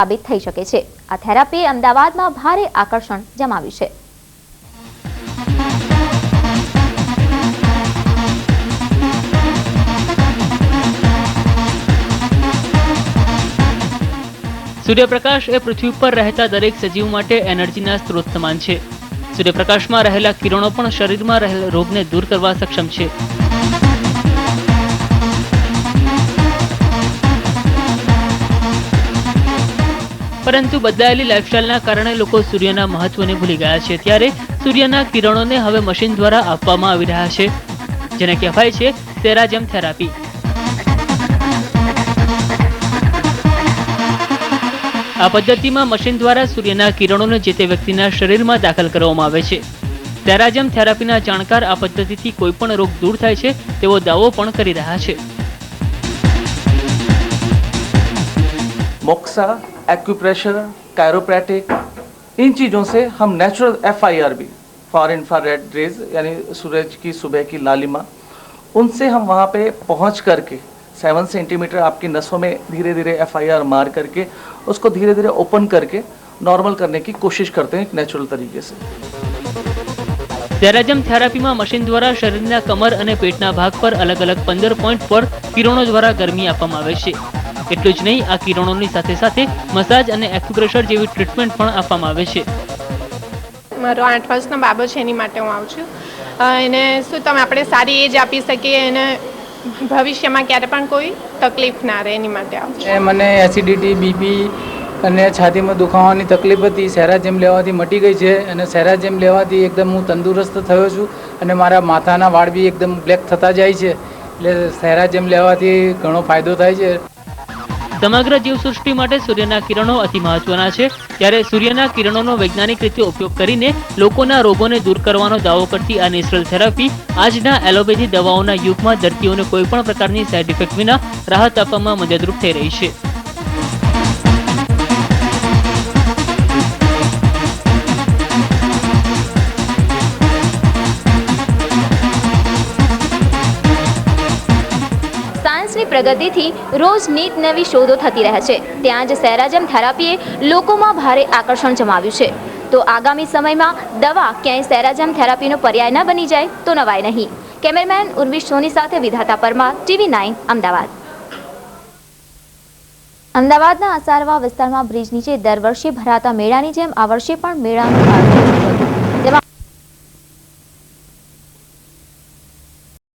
સાબિત થઈ શકે છે। આ થેરાપી અમદાવાદમાં ભારે આકર્ષણ જમાવ્યું છે। સૂર્યપ્રકાશ એ પૃથ્વી પર રહેતા દરેક સજીવ માટે એનર્જીના સ્ત્રોત સમાન છે। સૂર્યપ્રકાશમાં રહેલા કિરણો પણ શરીરમાં રહેલા રોગને દૂર કરવા સક્ષમ છે। પરંતુ બદલાયેલી લાઇફસ્ટાઇલના કારણે લોકો સૂર્યના મહત્વને ભૂલી ગયા છે। ત્યારે સૂર્યના કિરણોને હવે મશીન દ્વારા આપવામાં આવી રહ્યા છે, જેને કહેવાય છે સેરાજમ થેરાપી। આ પદ્ધતિમાં મશીન દ્વારા સૂર્યના કિરણોને જે તે વ્યક્તિના શરીરમાં દાખલ કરવામાં આવે છે। સેરાજમ થેરાપીના જાણકાર આ પદ્ધતિથી કોઈ પણ રોગ દૂર થાય છે તેવો દાવો પણ કરી રહ્યા છે। मोक्सा, एक्यूप्रेशर, कायरोप्रैक्टिक, इन चीज़ों से हम natural FIRB for infrared rays यानी सूरज की सुबह की लालिमा, उनसे हम वहाँ पे पहुँच करके 7 सेंटीमीटर आपकी नसों में धीरे धीरे FIR मार करके उसको धीरे धीरे ओपन करके नॉर्मल करने की कोशिश करते हैं एक नेचुरल तरीके से। સેરાજમ થેરાપીમાં મશીન દ્વારા શરીરના કમર અને પેટના ભાગ પર અલગ અલગ 15 પોઈન્ટ પર કિરણો દ્વારા ગરમી આપવામાં આવે છે। એટલું જ નહીં, આ કિરણોની સાથે સાથે મસાજ અને એક્યુપ્રેશર જેવી ટ્રીટમેન્ટ પણ આપવામાં આવે છે। મારો 8 વર્ષનો બાબો છે, એની માટે હું આવું છું। એને શું તમે આપણે સારી એજ આપી શકીએ અને ભવિષ્યમાં ક્યારે પણ કોઈ તકલીફ ના રહે એની માટે આવું છું। મને એસિડિટી, બીપી અને છાતીમાં દુખાવાની તકલીફ હતી, સેરાજમ લેવાથી મટી ગઈ છે અને સેરાજમ લેવાથી એકદમ હું તંદુરસ્ત થયો છું અને મારા માથાના વાળ બી એકદમ બ્લેક થતા જાય છે। એટલે સેરાજમ લેવાથી ઘણો ફાયદો થાય છે। સમગ્ર જીવસૃષ્ટિ માટે સૂર્યના કિરણો અતિ મહત્વના છે। ત્યારે સૂર્યના કિરણોનો વૈજ્ઞાનિક રીતે ઉપયોગ કરીને લોકોના રોગોને દૂર કરવાનો દાવો કરતી આ નેચરલ થેરાપી આજના એલોપેથી દવાઓના યુગમાં દર્દીઓને કોઈ પણ પ્રકારની સાઇડ ઇફેક્ટ વિના રાહત આપવામાં મદદરૂપ થઈ રહી છે। સાયન્સની પ્રગતિથી રોજ નીત નવી શોધો થતી રહે છે। ત્યાં જ સેરાજમ થેરાપીએ લોકોમાં ભારે આકર્ષણ જમાવ્યું છે। તો આગામી સમયમાં દવા ક્યાંય સેરાજમ થેરાપીનો પર્યાય ન બની જાય તો નવાય નહીં। કેમેરામેન ઉર્વિશ સોની સાથે વિધાતા પરમાર, TV9 અમદાવાદ। અમદાવાદના અસારવા વિસ્તારમાં બ્રિજ નીચે દર વર્ષે ભરાતા મેળાની જેમ આ વર્ષે પણ મેળાનું આયોજન થયું હતું।